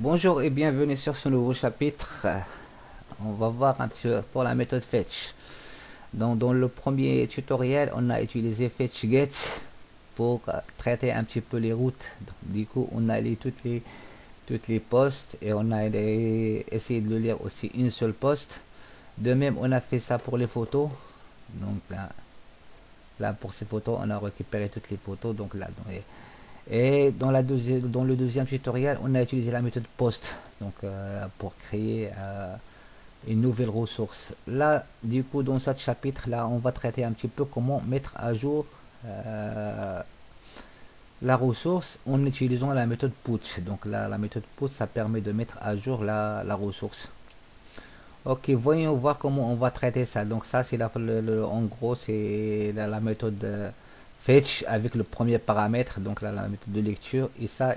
Bonjour et bienvenue sur ce nouveau chapitre. On va voir un petit peu pour la méthode fetch. Donc, dans le premier tutoriel, on a utilisé fetchget pour traiter un petit peu les routes. Donc, du coup, on a lu toutes les postes et on a essayé de le lire aussi une seule poste. De même, on a fait ça pour les photos. Donc là pour ces photos, on a récupéré toutes les photos. Donc là, et dans le deuxième tutoriel, on a utilisé la méthode post donc, pour créer une nouvelle ressource. Là, du coup, dans ce chapitre-là, on va traiter un petit peu comment mettre à jour la ressource en utilisant la méthode put. Donc là, la méthode put, ça permet de mettre à jour la ressource. Ok, voyons voir comment on va traiter ça. Donc ça, c'est en gros, c'est la méthode fetch avec le premier paramètre, donc là, la méthode de lecture. Et ça,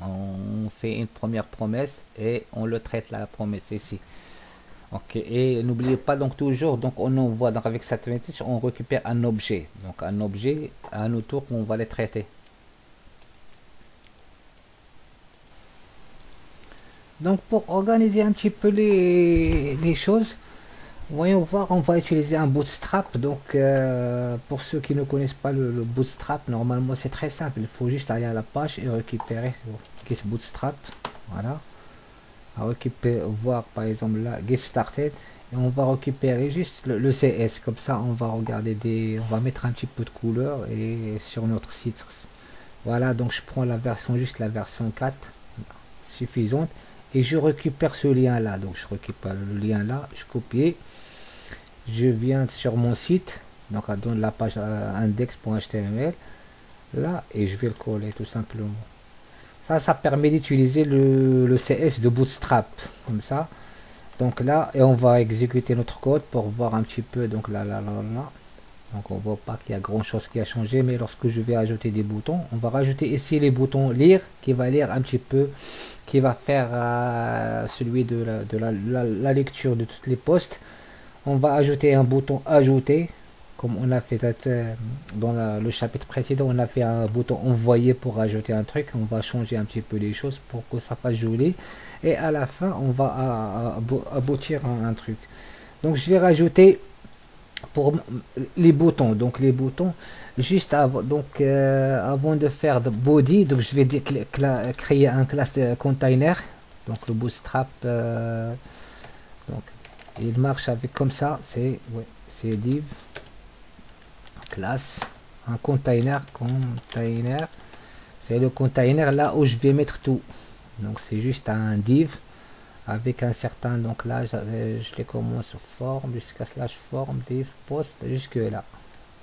on fait une première promesse et on le traite la promesse ici. Ok, et n'oubliez pas donc toujours, donc on envoie donc avec cette méthode, on récupère un objet. Donc un objet, à nos tours, on va les traiter. Donc pour organiser un petit peu les choses, voyons voir, on va utiliser un bootstrap. Donc pour ceux qui ne connaissent pas le bootstrap, normalement c'est très simple. Il faut juste aller à la page et récupérer ce bootstrap. Voilà. À récupérer, voir par exemple là, get started. Et on va récupérer juste le CS. Comme ça, on va regarder on va mettre un petit peu de couleur et sur notre site. Voilà, donc je prends juste la version 4 suffisante. Et je récupère ce lien là. Donc je récupère le lien là, je copie. Je viens sur mon site, donc dans la page index.html là, et je vais le coller tout simplement. Ça permet d'utiliser le CS de Bootstrap comme ça. Donc là, et on va exécuter notre code pour voir un petit peu. Donc là. Donc on voit pas qu'il y a grand chose qui a changé, mais lorsque je vais ajouter des boutons, on va rajouter ici les boutons lire qui va lire un petit peu, qui va faire celui de la lecture de toutes les postes. On va ajouter un bouton ajouter, comme on a fait dans le chapitre précédent. On a fait un bouton envoyer pour ajouter un truc. On va changer un petit peu les choses pour que ça fasse joli, et à la fin on va aboutir à un truc. Donc je vais rajouter pour les boutons, donc les boutons juste avant, donc avant de faire de body, donc je vais créer un classe container. Donc le bootstrap, donc il marche avec comme ça, c'est div classe, un container, c'est le container là où je vais mettre tout. Donc c'est juste un div avec un certain, donc là je les commence form jusqu'à slash form div post jusque là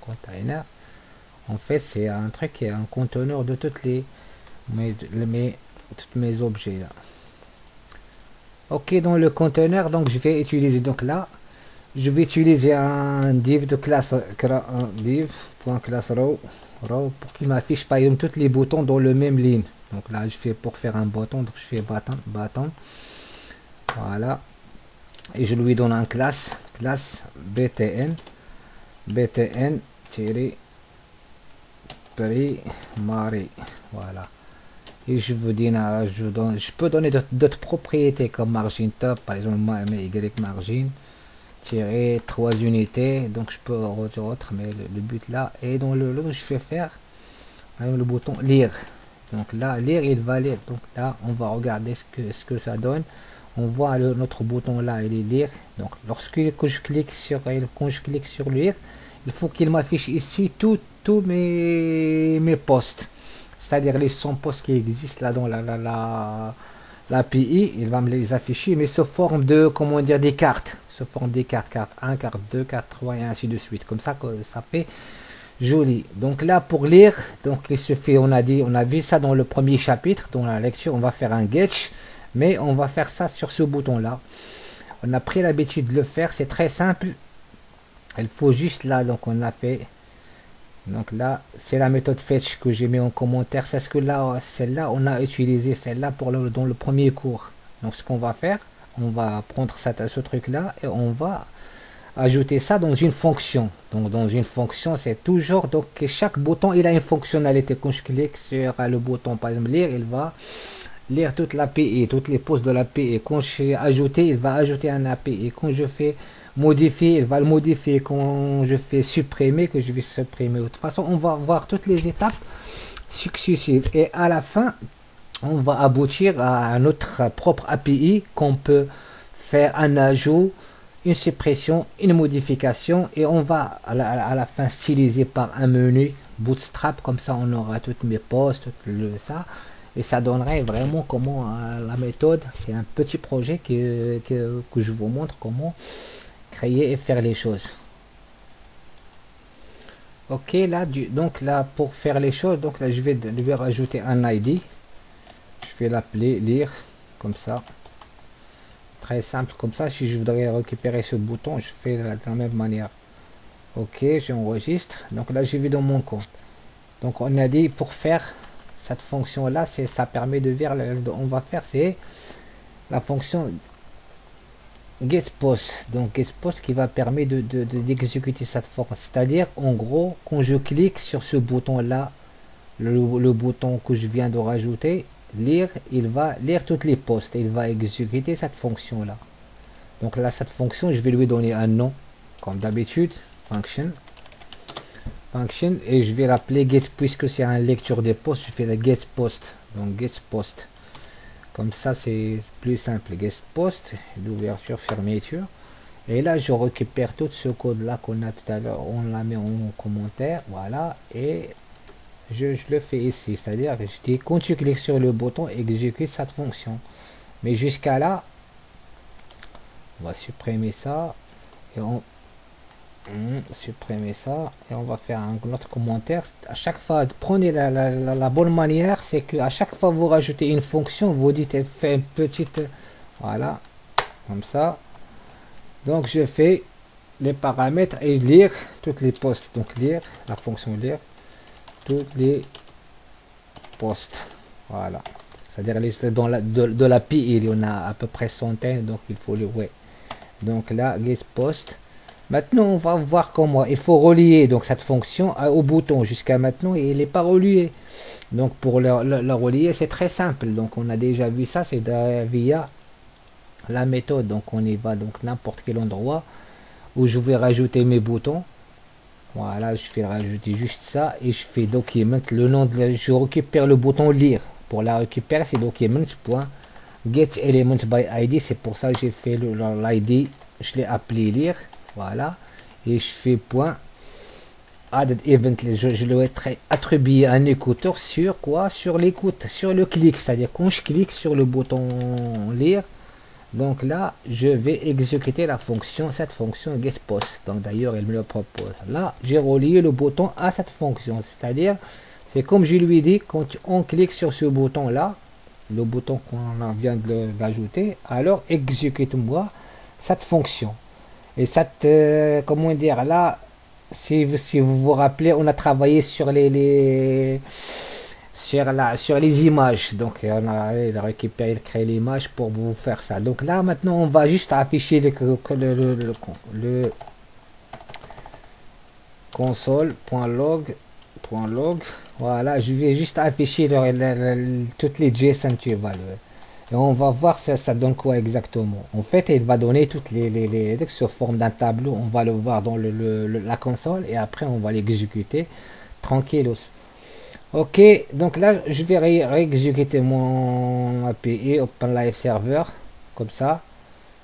container. En fait c'est un truc qui est un conteneur de toutes toutes mes objets là. Ok, dans le conteneur, donc je vais utiliser, donc là je vais utiliser un div de classe, un div.class row pour qu'il m'affiche par exemple tous les boutons dans le même ligne. Donc là je fais pour faire un bouton, donc je fais button. Voilà, et je lui donne un classe btn primary. Voilà, et je vous dis, je peux donner d'autres propriétés comme margin top, par exemple y margin tirer 3 unités. Donc je peux retirer autre, mais le but là, et dans je fais faire le bouton lire. Donc là lire, il va lire. Donc là on va regarder ce que ça donne. On voit notre bouton là, il est lire. Donc lorsque je clique sur, quand je clique sur lire, il faut qu'il m'affiche ici tous mes postes, c'est-à-dire les 100 postes qui existent là dans l'API. Il va me les afficher, mais sous forme de, comment dire, des cartes, sous forme des cartes 1, carte 2, carte 3 et ainsi de suite, comme ça que ça fait joli. Donc là pour lire, donc il suffit, on a vu ça dans le premier chapitre, dans la lecture. On va faire un getch, mais on va faire ça sur ce bouton là. On a pris l'habitude de le faire, c'est très simple. Il faut juste là, donc on a fait, donc là c'est la méthode fetch que j'ai mis en commentaire. C'est ce que là, celle-là, on a utilisé celle-là dans le premier cours. Donc ce qu'on va faire, on va prendre ce truc là et on va ajouter ça dans une fonction. Donc dans une fonction, c'est toujours, donc chaque bouton il a une fonctionnalité. Quand je clique sur le bouton par exemple lire, il va lire toute l'API, toutes les postes de l'API. Quand je fais ajouter, il va ajouter un API. Quand je fais modifier, il va le modifier. Quand je fais supprimer, que je vais supprimer. De toute façon, on va voir toutes les étapes successives. Et à la fin, on va aboutir à notre propre API qu'on peut faire un ajout, une suppression, une modification, et on va à la fin styliser par un menu Bootstrap. Comme ça on aura toutes mes posts, ça, et ça donnerait vraiment comment la méthode. C'est un petit projet que je vous montre comment créer et faire les choses. Ok, là donc là pour faire les choses, donc là je vais lui rajouter un ID. Je vais l'appeler lire, comme ça, très simple. Comme ça, si je voudrais récupérer ce bouton, je fais de la même manière. Ok, j'enregistre. Donc là je vais dans mon compte. Donc on a dit pour faire cette fonction là, c'est ça permet de voir on va faire, c'est la fonction getPost. Donc getPost qui va permettre d'exécuter cette fonction, c'est-à-dire en gros quand je clique sur ce bouton là, le bouton que je viens de rajouter, lire, il va lire toutes les postes, il va exécuter cette fonction là. Donc là cette fonction, je vais lui donner un nom comme d'habitude, function, et je vais l'appeler get, puisque c'est un lecture des postes, je fais la get post. Donc get post, comme ça c'est plus simple. Get post, l'ouverture fermeture, et là je récupère tout ce code là qu'on a tout à l'heure, on la met en commentaire, voilà, et je le fais ici, c'est à dire que je dis quand tu cliques sur le bouton exécute cette fonction. Mais jusqu'à là on va supprimer ça, et on supprimer ça, et on va faire un autre commentaire. À chaque fois, prenez la bonne manière, c'est que à chaque fois vous rajoutez une fonction, vous dites elle fait une petite, voilà, comme ça. Donc je fais les paramètres et lire toutes les postes. Donc lire, la fonction lire toutes les postes, voilà, c'est à dire dans de l'API il y en a à peu près centaines, donc il faut le, ouais. Donc là get post. Maintenant, on va voir comment il faut relier donc cette fonction au bouton. Jusqu'à maintenant, il n'est pas relié. Donc, pour le relier, c'est très simple. Donc, on a déjà vu ça, c'est via la méthode. Donc, on y va donc n'importe quel endroit où je vais rajouter mes boutons. Voilà, je fais rajouter juste ça et je fais document. Le nom de je récupère le bouton lire. Pour la récupérer, c'est document.getElementById. by ID. C'est pour ça que j'ai fait l'ID. Je l'ai appelé lire. Voilà, et je fais point added event, je lui ai attribué un écouteur sur quoi, sur l'écoute, sur le clic, c'est à dire quand je clique sur le bouton lire, donc là je vais exécuter la fonction, cette fonction getPost. Donc d'ailleurs elle me le propose là, j'ai relié le bouton à cette fonction, c'est à dire c'est comme je lui ai dit, quand on clique sur ce bouton là, le bouton qu'on vient d'ajouter, alors exécute moi cette fonction. Et cette, comment dire, là, si vous vous rappelez, on a travaillé sur sur les images. Donc, on a récupéré, créé l'image pour vous faire ça. Donc là, maintenant, on va juste afficher le console.log. Voilà, je vais juste afficher toutes les JSON, tu vois. Et on va voir ça donne quoi exactement. En fait, il va donner toutes les sous forme d'un tableau. On va le voir dans la console et après on va l'exécuter tranquillos. Ok, donc là je vais réexécuter mon API OpenLive Server comme ça.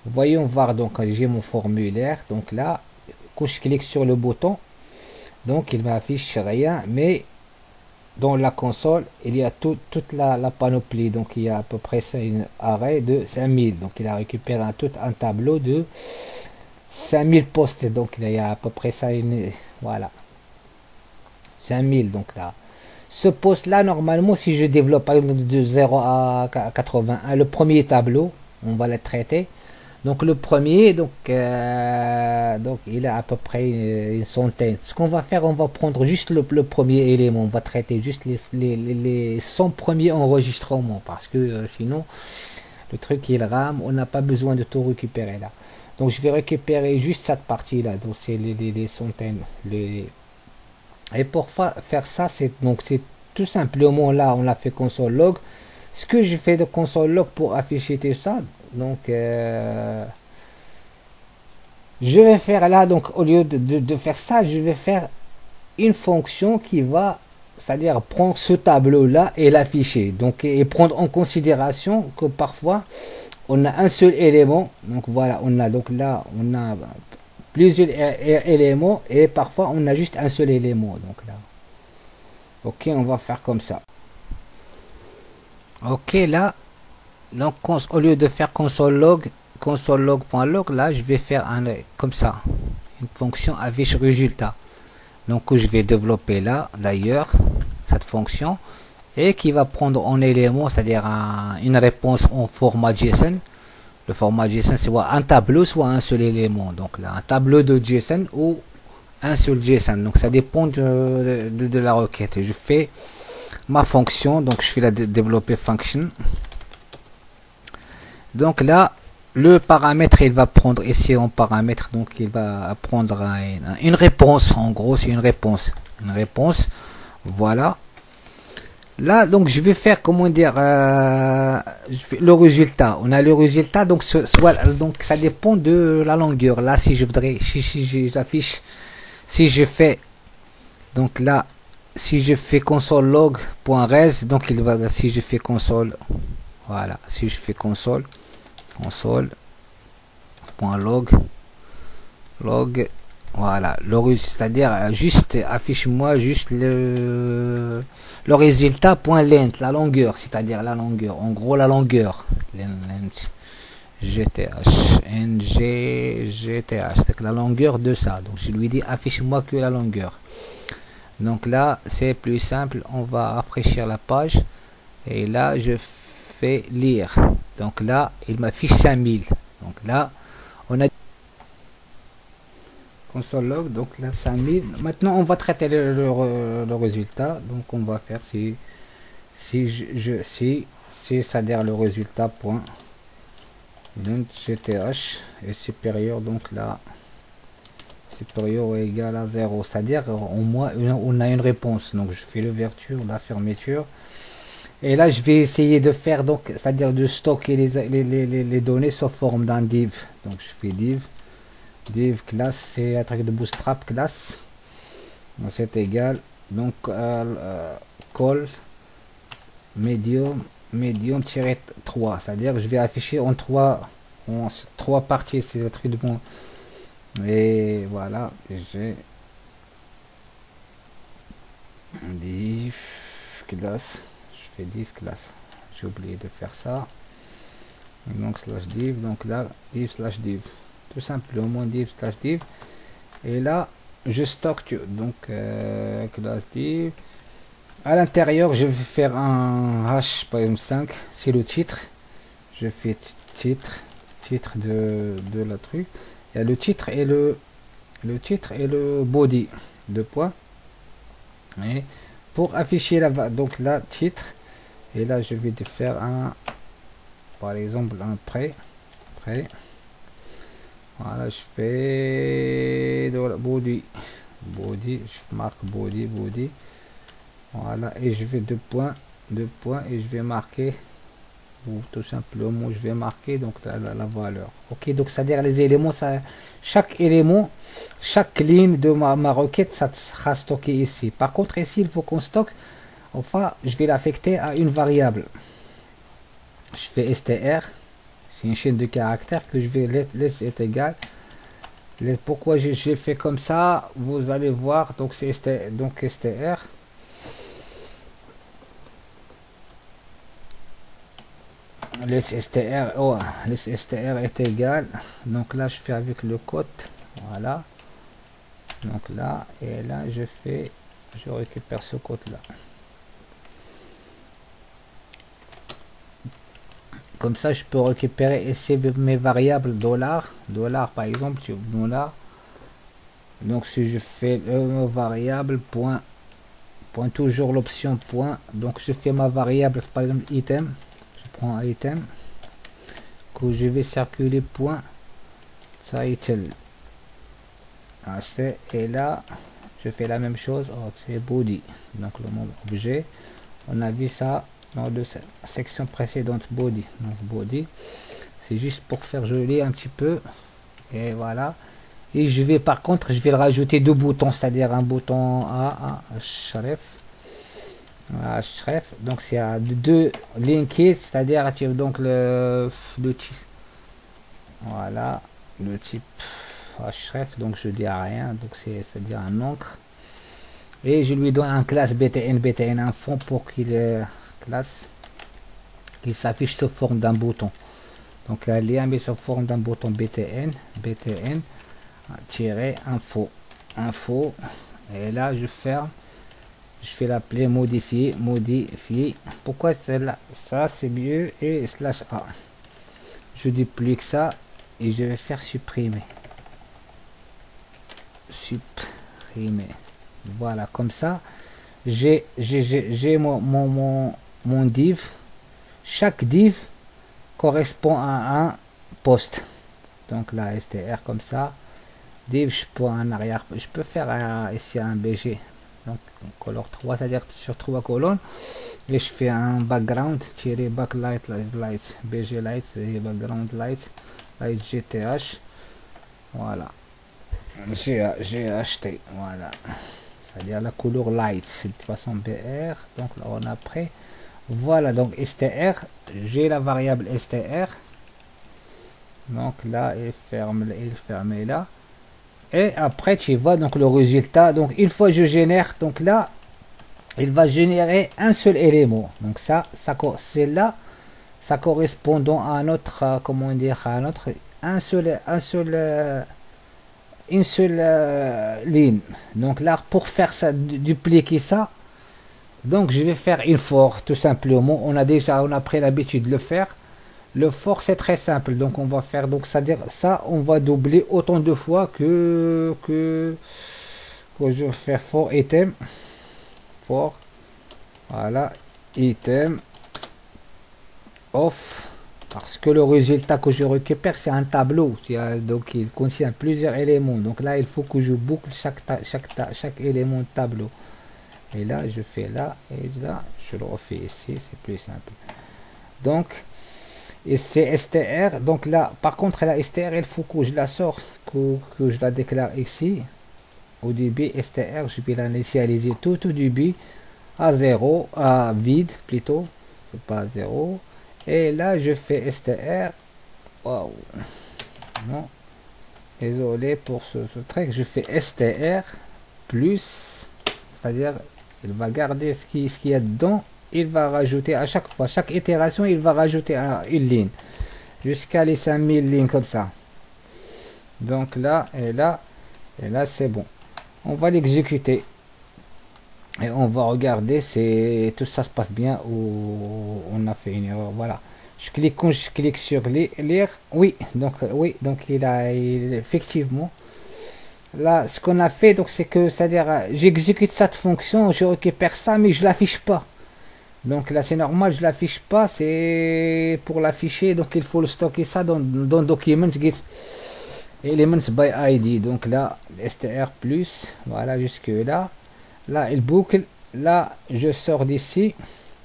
Voyons voir, donc j'ai mon formulaire. Donc là, quand je clique sur le bouton, donc il m'affiche rien, mais dans la console il y a toute la panoplie. Donc il y a à peu près un array de 5000, donc il a récupéré tout un tableau de 5000 postes. Donc il y a à peu près ça, voilà, 5000. Donc là ce poste là, normalement si je développe de 0 à 81, le premier tableau on va le traiter. Donc le premier, donc il a à peu près une centaine. Ce qu'on va faire, on va prendre juste le premier élément, on va traiter juste les 100 premiers enregistrements, parce que sinon le truc il rame, on n'a pas besoin de tout récupérer là. Donc je vais récupérer juste cette partie là, donc c'est les centaines. Et pour faire ça, c'est tout simplement là, on a fait console log. ce que je fais de console log pour afficher tout ça. Donc je vais faire là, donc au lieu de faire ça, je vais faire une fonction qui va, c'est-à-dire prendre ce tableau là et l'afficher, donc et prendre en considération que parfois on a un seul élément. Donc voilà, on a donc là on a plusieurs éléments et parfois on a juste un seul élément. Donc là, ok, on va faire comme ça. Ok, là, donc au lieu de faire console log.log, là je vais faire un comme ça, une fonction affiche résultat. Donc que je vais développer là d'ailleurs cette fonction et qui va prendre en élément, c'est-à-dire une réponse en format JSON. Le format JSON c'est soit un tableau soit un seul élément. Donc là un tableau de JSON ou un seul JSON. Donc ça dépend de la requête. Je fais ma fonction, donc je fais la développer function. Donc là le paramètre il va prendre ici en paramètre, donc il va prendre une réponse. En gros c'est une réponse, voilà. Là donc je vais faire, comment dire, le résultat. On a le résultat, donc donc ça dépend de la longueur. Là si je voudrais, si j'affiche, si je fais, donc là si je fais console log.res, donc il va, si je fais console, voilà, si je fais console log, voilà, c'est-à-dire juste affiche-moi juste le résultat .length, la longueur, c'est-à-dire la longueur, en gros la longueur, gth, c'est la longueur de ça. Donc je lui dis affiche-moi que la longueur. Donc là c'est plus simple, on va rafraîchir la page et là je fais lire. Donc là il m'affiche 5000. Donc là on a console log, donc là 5000. Maintenant on va traiter le résultat. Donc on va faire si c'est-à-dire le résultat point gth est supérieur, donc là supérieur ou égal à 0, c'est-à-dire au moins on a une réponse. Donc je fais l'ouverture, la fermeture, et là je vais essayer de faire, donc c'est-à-dire de stocker les données sous forme d'un div. Donc je fais div classe, c'est un truc de bootstrap classe, c'est égal, donc call medium 3, c'est-à-dire que je vais afficher en trois parties, c'est le truc de bon. Et voilà, j'ai div classe, je fais div classe, j'ai oublié de faire ça, donc slash div, donc là div slash div, tout simplement div slash div, et là je stocke, donc classe div. À l'intérieur je vais faire un hash par exemple 5, c'est le titre, je fais titre de la truc. Il y a le titre et le body, deux points. Et pour afficher la, donc là titre, et là je vais faire un, par exemple un prêt, voilà, je fais de la body, je marque body, voilà, et je vais deux points, et je vais marquer, ou tout simplement je vais marquer donc la valeur. Ok, donc c'est à dire les éléments, ça, chaque élément, chaque ligne de ma requête, ça sera stocké ici. Par contre ici il faut qu'on stocke, enfin je vais l'affecter à une variable. Je fais str, c'est une chaîne de caractères que je vais laisser être égal. Pourquoi j'ai fait comme ça, vous allez voir. Donc c'est str, les str, les str est égal, donc là je fais avec le code, voilà, donc là et là je récupère ce code là, comme ça je peux récupérer ici mes variables dollar par exemple, dollar. Donc si je fais variable point toujours l'option point, donc je fais ma variable par exemple item, item que je vais circuler point title, et là je fais la même chose, c'est body, donc le mot objet, on a vu ça, dans la section précédente body. Donc body, c'est juste pour faire joli un petit peu. Et voilà. Et je vais par contre, je vais le rajouter deux boutons, c'est-à-dire un bouton à href. Href. Donc c'est à deux linked, c'est-à-dire donc le type. Voilà, le type href. Donc je dis à rien, donc c'est-à-dire un encre. Et je lui donne un classe btn info pour qu'il classe qui s'affiche sous forme d'un bouton. Donc un lien mais sous forme d'un bouton btn tirer info et là je ferme, je fais l'appeler modifier. Pourquoi c'est là, ça c'est mieux, et slash a, je duplique ça et je vais faire supprimer. Voilà, comme ça j'ai mon div. Chaque div correspond à un poste. Donc là str comme ça, div je peux en arrière, je peux faire ici un bg, donc color 3, c'est à dire sur 3 colonnes, et je fais un background tiré backlight lights bg lights et background lights gth. Voilà, j'ai acheté, voilà, c'est à dire la couleur lights de toute façon br. Donc là on a prêt. Voilà, donc str, j'ai la variable str, donc là il ferme là, et après tu vois donc le résultat. Donc une fois je génère, donc là il va générer un seul élément, donc ça c'est là, ça correspondant à notre comment dire, à notre une seule ligne. Donc là pour faire ça, dupliquer ça, donc je vais faire une for tout simplement. On a pris l'habitude de le faire. Le for c'est très simple, donc on va faire, donc c'est-à-dire ça on va doubler autant de fois que je vais faire for item, for, voilà, item off, parce que le résultat que je récupère c'est un tableau, donc il contient plusieurs éléments. Donc là il faut que je boucle chaque élément de tableau. Et là je fais là, et là je le refais ici, c'est plus simple. Donc et c'est str, donc là par contre la str il faut que je la sorte, que je la déclare ici au début. Str je vais l'initialiser tout au début à 0, à vide plutôt, c'est pas 0. Et là je fais str, waouh, non, désolé pour ce truc, je fais str plus, c'est à dire il va garder ce qu'il y a dedans, il va rajouter à chaque fois, chaque itération il va rajouter une ligne jusqu'à les 5000 lignes comme ça. Donc là et là et là c'est bon, on va l'exécuter et on va regarder si tout ça se passe bien ou on a fait une erreur. Voilà, quand je clique sur lire, oui, donc effectivement là ce qu'on a fait, donc c'est que, c'est à dire j'exécute cette fonction, je récupère ça mais je l'affiche pas. Donc là c'est normal, je l'affiche pas, c'est pour l'afficher, donc il faut le stocker ça dans Documents Git Elements by ID. Donc là str plus, voilà, jusque là, là il boucle, là je sors d'ici.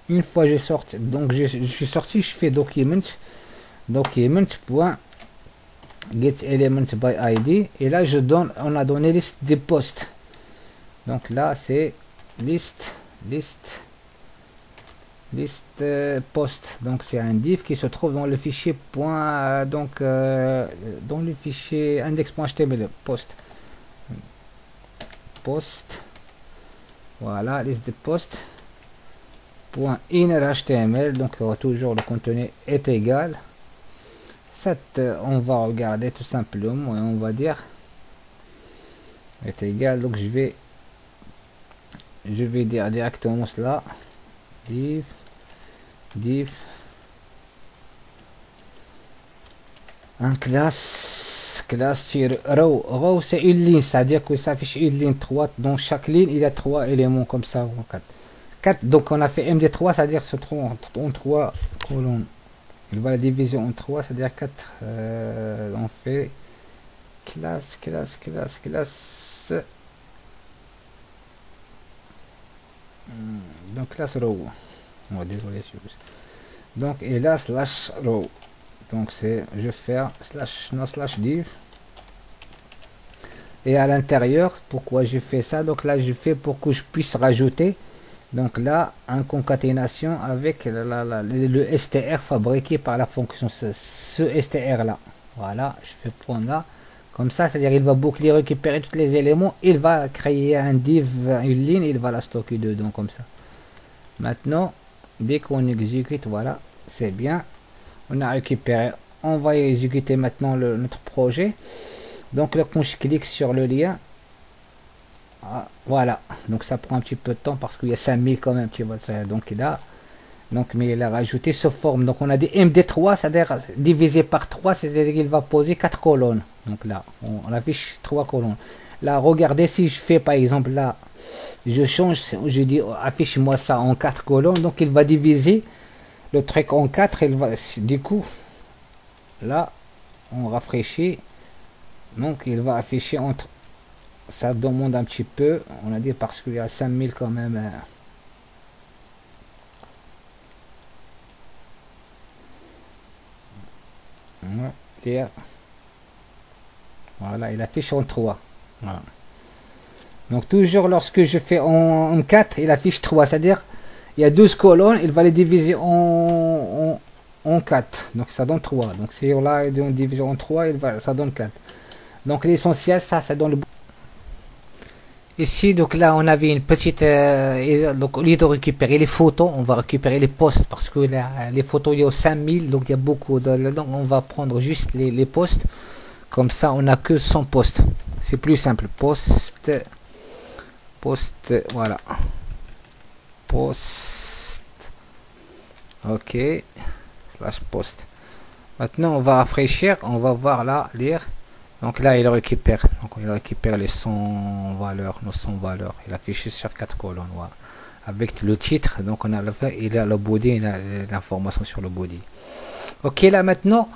Une fois je sors, donc je suis sorti, je fais document point get element by ID, et là je donne, on a donné liste des postes. Donc là c'est liste post, donc c'est un div qui se trouve dans le fichier point, donc dans le fichier index.html post, voilà, liste de post point inner html. Donc toujours le contenu est égal. On va regarder tout simplement et on va dire est égal. Donc je vais dire directement cela, div un classe row c'est une ligne, c'est à dire que ça affiche une ligne 3, dans chaque ligne il y a 3 éléments comme ça, 4. Donc on a fait md3, c'est à dire se trouve en 3 colonnes, il va la division en 3, c'est à dire 4. On fait classe donc classe row, Oh, désolé. Donc, et là, slash row. Donc, c'est, je vais faire slash, non, slash div. Et à l'intérieur, pourquoi j'ai fait ça? Donc là, j'ai fait pour que je puisse rajouter. Donc là, en concaténation avec le str fabriqué par la fonction, ce str là. Voilà, je fais point là. Comme ça, c'est-à-dire il va boucler, récupérer tous les éléments. Il va créer un div, une ligne, il va la stocker dedans comme ça. Maintenant, dès qu'on exécute, voilà, c'est bien. On a récupéré. On va exécuter maintenant notre projet. Donc là, quand je clique sur le lien, voilà, donc ça prend un petit peu de temps parce qu'il y a 5000 quand même, tu vois ça. Donc là, donc mais il a rajouté ce forme. Donc on a des MD3, c'est-à-dire divisé par 3, c'est-à-dire qu'il va poser 4 colonnes. Donc là, on affiche 3 colonnes. Là, regardez si je fais par exemple là, je change, je dis affiche-moi ça en 4 colonnes, donc il va diviser le truc en 4, il va, du coup, là, on rafraîchit, donc il va afficher entre, ça demande un petit peu, on a dit parce qu'il y a 5000 quand même. Voilà, il affiche en 3. Voilà. Donc toujours lorsque je fais en 4, il affiche 3, c'est-à-dire il y a 12 colonnes, il va les diviser en 4, donc ça donne 3. Donc si on l'a divisé en 3, ça donne 4. Donc l'essentiel, ça donne le. Ici, donc là, on avait une petite. Donc, au lieu de récupérer les photos, on va récupérer les posts parce que là, les photos, il y a 5000, donc il y a beaucoup. Donc, on va prendre juste les posts. Comme ça, on n'a que 100 posts. C'est plus simple. Post. Voilà. Post. Ok. Slash post. Maintenant, on va rafraîchir. On va voir là, lire. Donc là, il récupère. Donc il récupère les 100 valeurs, nos 100 valeurs. Il affiche sur 4 colonnes. Voilà. Avec le titre. Donc on a le fait, il a le body, il a l'information sur le body. Ok, là maintenant,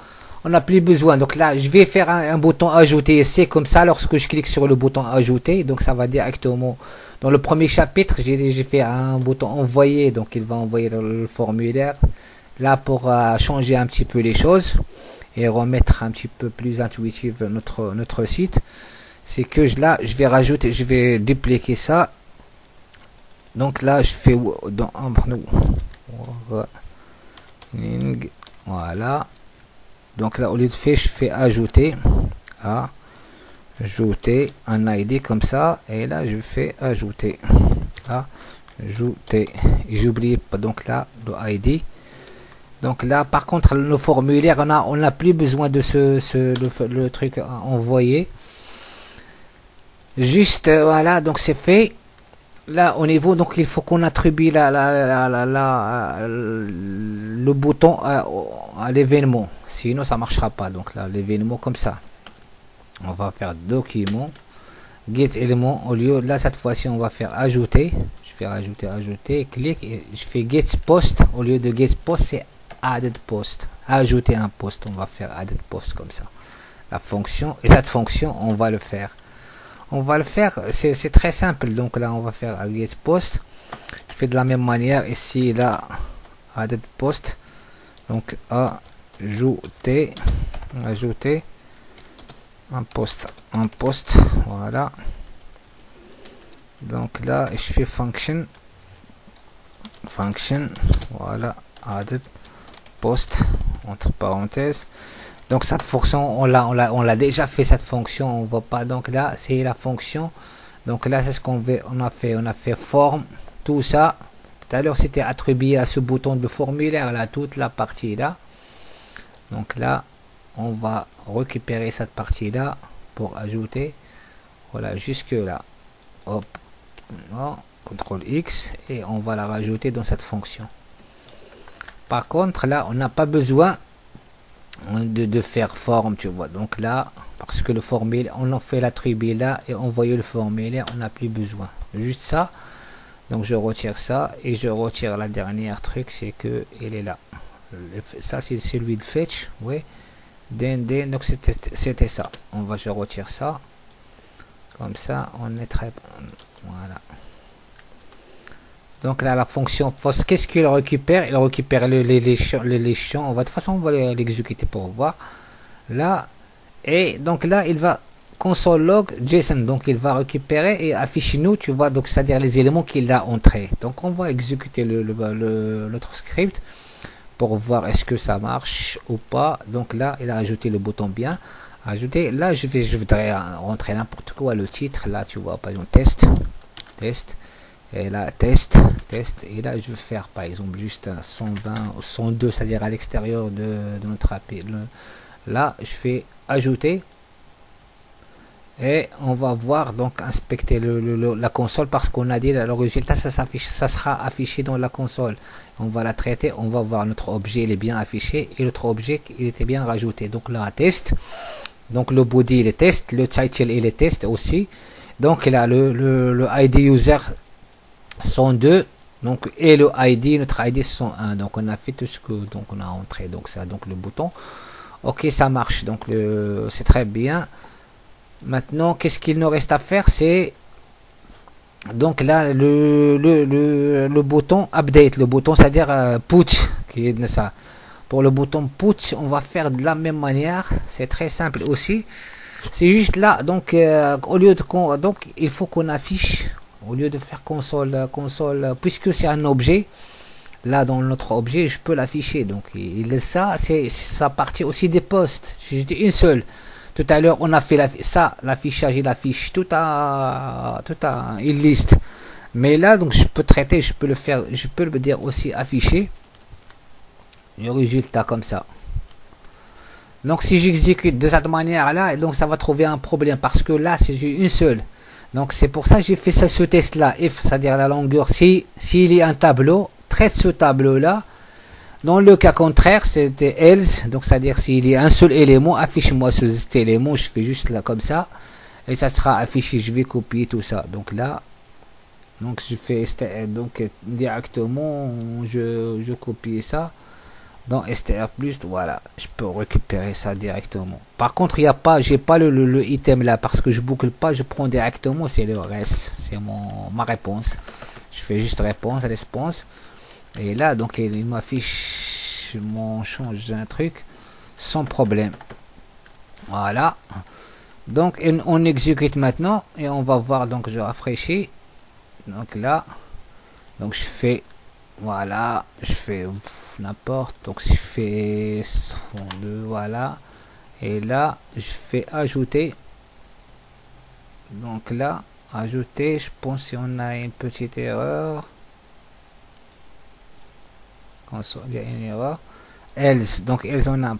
on n'a plus besoin. Donc là, je vais faire un bouton ajouter. C'est comme ça, lorsque je clique sur le bouton ajouter, donc ça va directement. Dans le premier chapitre, j'ai fait un bouton envoyer. Donc il va envoyer le formulaire. Là, pour changer un petit peu les choses et remettre un petit peu plus intuitive notre site, c'est que là je vais rajouter, je vais dupliquer ça. Donc là je fais dans voilà, donc là au lieu de faire, je fais ajouter ajouter un ID comme ça, et là je fais ajouter ajouter, et j'oublie pas donc là le ID. Donc là, par contre, le formulaire, on n'a plus besoin de le truc envoyé. Juste, voilà, donc c'est fait. Là, au niveau, donc il faut qu'on attribue le bouton à l'événement. Sinon, ça marchera pas. Donc là, l'événement comme ça. On va faire document, get élément. Au lieu, là, cette fois-ci, on va faire ajouter. Je fais ajouter, clique, et je fais get post. Au lieu de get post, c'est added post, ajouter un post. On va faire added post comme ça, la fonction, et cette fonction on va le faire c'est très simple. Donc là on va faire get post, je fais de la même manière ici, là added post, donc ajouter un post, voilà. Donc là je fais function, voilà, added post entre parenthèses. Donc cette fonction, on l'a déjà fait, cette fonction, on voit pas. Donc là c'est la fonction. Donc là c'est ce qu'on a fait forme, tout ça. Tout à l'heure c'était attribué à ce bouton de formulaire là, toute la partie là. Donc là on va récupérer cette partie là pour ajouter, voilà, jusque là. Hop, CTRL X, et on va la rajouter dans cette fonction. Par contre, là, on n'a pas besoin de faire forme, tu vois. Donc là, parce que le formulaire, on en fait l'attribut là et envoyer le formulaire, on n'a plus besoin. Juste ça. Donc je retire ça et je retire la dernière truc, c'est que il est là. Ça c'est celui de fetch, oui. Donc c'était ça. Je retire ça. Comme ça, on est très, voilà. Donc là, la fonction post, qu'est-ce qu'il récupère? Il récupère les champs. De toute façon, on va l'exécuter pour voir. Là, et donc là, il va console log JSON. Donc il va récupérer et afficher nous, tu vois, donc c'est-à-dire les éléments qu'il a entrés. Donc on va exécuter notre script pour voir est-ce que ça marche ou pas. Donc là, il a ajouté le bouton bien. Ajouter. Là, je voudrais rentrer n'importe quoi, le titre. Là, tu vois, par exemple, test. Et là, test. Et là, je vais faire, par exemple, juste un 120 ou 102, c'est-à-dire à l'extérieur de notre API. Là, je fais ajouter. Et on va voir, donc, inspecter la console parce qu'on a dit le résultat, ça sera affiché dans la console. On va la traiter, on va voir notre objet, il est bien affiché et l'autre objet, il était bien rajouté. Donc là, test. Donc le body, il est test, le title, il est test aussi. Donc là, le ID user 102, donc, et le ID, notre ID 101. Donc on a fait tout ce que donc on a entré. Donc ça, donc le bouton. Ok, ça marche. Donc c'est très bien. Maintenant, qu'est-ce qu'il nous reste à faire? C'est donc là le bouton update, le bouton, c'est-à-dire put, qui est ça. Pour le bouton put, on va faire de la même manière. C'est très simple aussi. C'est juste là, donc au lieu de donc il faut qu'on affiche, au lieu de faire console, puisque c'est un objet. Là dans notre objet, je peux l'afficher. Donc ça, c'est ça partie aussi des postes. J'ai dit une seule. Tout à l'heure, on a fait l'affichage, il affiche tout une liste. Mais là, donc je peux traiter, je peux le faire, je peux le dire aussi afficher le résultat comme ça. Donc si j'exécute de cette manière là, donc ça va trouver un problème parce que là c'est une seule. Donc c'est pour ça que j'ai fait ce test là. If, c'est-à-dire la longueur, s'il y a un tableau, traite ce tableau là. Dans le cas contraire, c'était else, donc c'est-à-dire s'il y a un seul élément, affiche-moi cet élément, je fais juste là comme ça, et ça sera affiché, je vais copier tout ça. Donc là, donc je fais donc directement, je copie ça dans str+, voilà, je peux récupérer ça directement. Par contre, il y a pas, j'ai pas le item là, parce que je boucle pas, je prends directement, c'est le reste, c'est ma réponse. Je fais juste réponse. Et là, donc, il m'affiche, on change un truc sans problème. Voilà. Donc, on exécute maintenant et on va voir. Donc, je rafraîchis. Donc là, donc je fais, voilà, je fais n'importe. Donc, je fais 102, voilà. Et là, je fais ajouter. Donc là, ajouter, je pense qu'on a une petite erreur. Il y a une erreur else, donc else on a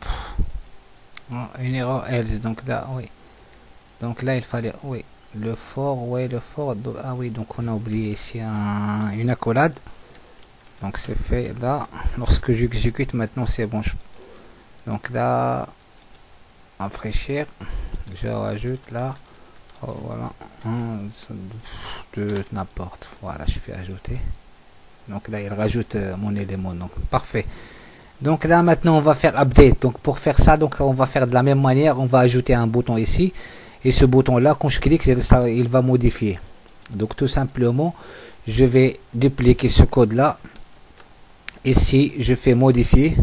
une erreur else, donc là oui, donc là il fallait oui le for, oui le for, ah oui, donc on a oublié ici une accolade, donc c'est fait là. Lorsque j'exécute maintenant c'est bon, donc là rafraîchir, je rajoute là, oh, voilà, de n'importe, voilà, je fais ajouter. Donc là, il rajoute mon élément. Donc parfait. Donc là, maintenant, on va faire update. Donc pour faire ça, donc on va faire de la même manière. On va ajouter un bouton ici. Et ce bouton-là, quand je clique, ça, il va modifier. Donc tout simplement, je vais dupliquer ce code-là. Ici, je fais modifier.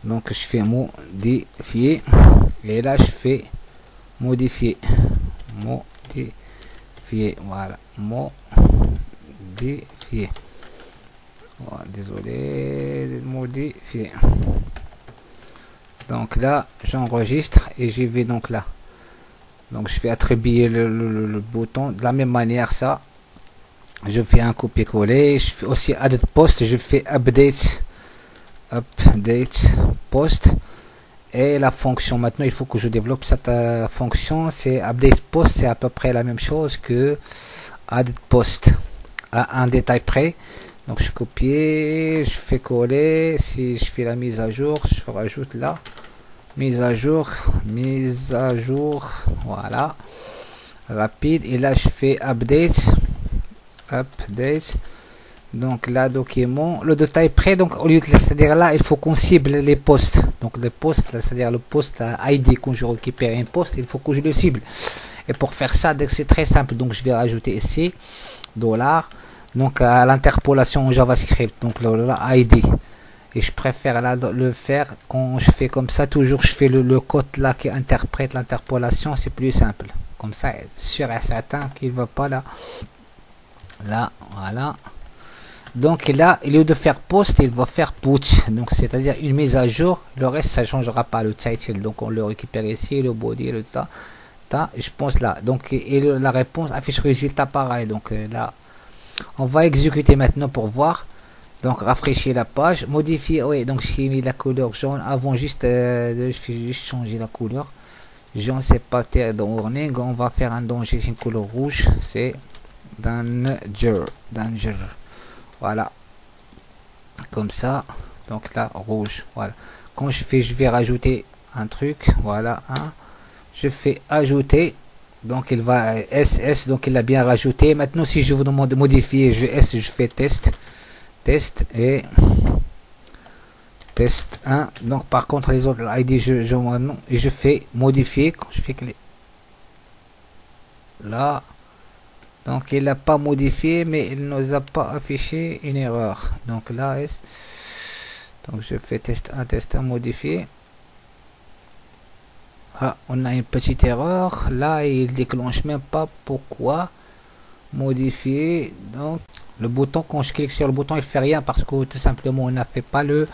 Donc je fais modifier. Et là, je fais modifier. Modifier. Voilà. Modifier. Oh, désolé, modifier. Donc là, j'enregistre et j'y vais donc là. Donc je fais attribuer le bouton de la même manière ça. Je fais un copier-coller. Je fais aussi add post. Je fais update post. Et la fonction maintenant, il faut que je développe cette fonction. C'est update post. C'est à peu près la même chose que add post à un détail près. Donc je copie, je fais coller, si je fais la mise à jour, je rajoute là, mise à jour, voilà, rapide, et là je fais update, donc là document, le détail près, donc au lieu de, c'est-à-dire là, il faut qu'on cible les postes, donc les postes, c'est-à-dire le poste ID, quand je récupère un poste, il faut que je le cible, et pour faire ça, c'est très simple, donc je vais rajouter ici, $, donc à l'interpolation en JavaScript, donc le ID. Et je préfère là le faire quand je fais comme ça, toujours je fais le code là qui interprète l'interpolation, c'est plus simple. Comme ça, sûr et certain qu'il ne va pas là. Là, voilà. Donc là, au lieu de faire post, il va faire put. Donc c'est-à-dire une mise à jour. Le reste, ça ne changera pas le title. Donc on le récupère ici, le body, le tas. Je pense là. Donc et la réponse affiche résultat pareil. Donc là, on va exécuter maintenant pour voir. Donc rafraîchir la page, modifier. Oui, donc j'ai mis la couleur jaune avant juste je fais juste changer la couleur. Jaune c'est pas dans warning. On va faire un danger, c'est une couleur rouge. C'est danger. Voilà, comme ça. Donc là rouge, voilà. Quand je vais rajouter un truc, voilà, hein. Je fais ajouter, donc il va SS, donc il a bien rajouté. Maintenant si je vous demande de modifier, je fais test et test 1. Donc par contre les autres ID je fais modifier. Quand je fais clic là, donc il n'a pas modifié, mais il nous a pas affiché une erreur. Donc là, donc je fais test 1 modifié. Ah, on a une petite erreur. Là, il déclenche même pas. Pourquoi modifier? Donc le bouton, quand je clique sur le bouton, il fait rien parce que tout simplement on n'a fait pas le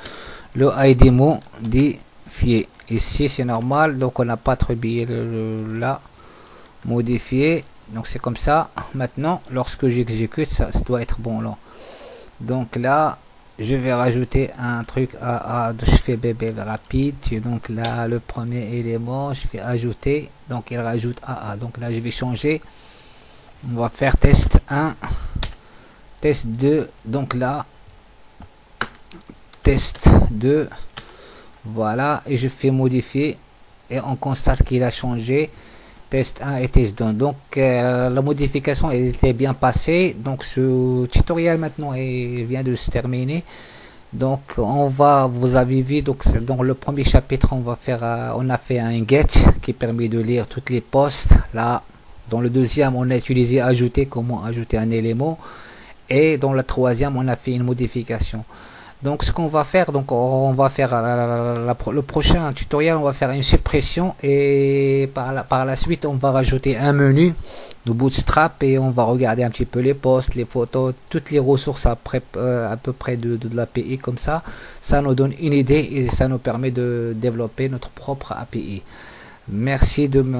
ID modifié. Ici c'est normal, donc on n'a pas attribué là modifié. Donc c'est comme ça. Maintenant lorsque j'exécute, ça doit être bon là. Donc là je vais rajouter un truc je fais bébé rapide. Donc là le premier élément, je fais ajouter, donc il rajoute AA. Donc là je vais changer, on va faire test 1, test 2. Donc là test 2, voilà, et je fais modifier et on constate qu'il a changé. Test 1 et test 2. Donc la modification était bien passée. Donc ce tutoriel maintenant vient de se terminer. Donc vous avez vu, donc dans le premier chapitre on a fait un get qui permet de lire toutes les posts. Là dans le deuxième on a utilisé ajouter, comment ajouter un élément, et dans le troisième on a fait une modification. Donc ce qu'on va faire, donc on va faire le prochain tutoriel, on va faire une suppression, et par la suite on va rajouter un menu de Bootstrap et on va regarder un petit peu les posts, les photos, toutes les ressources à peu près de l'API. Comme ça nous donne une idée et ça nous permet de développer notre propre API. Merci de me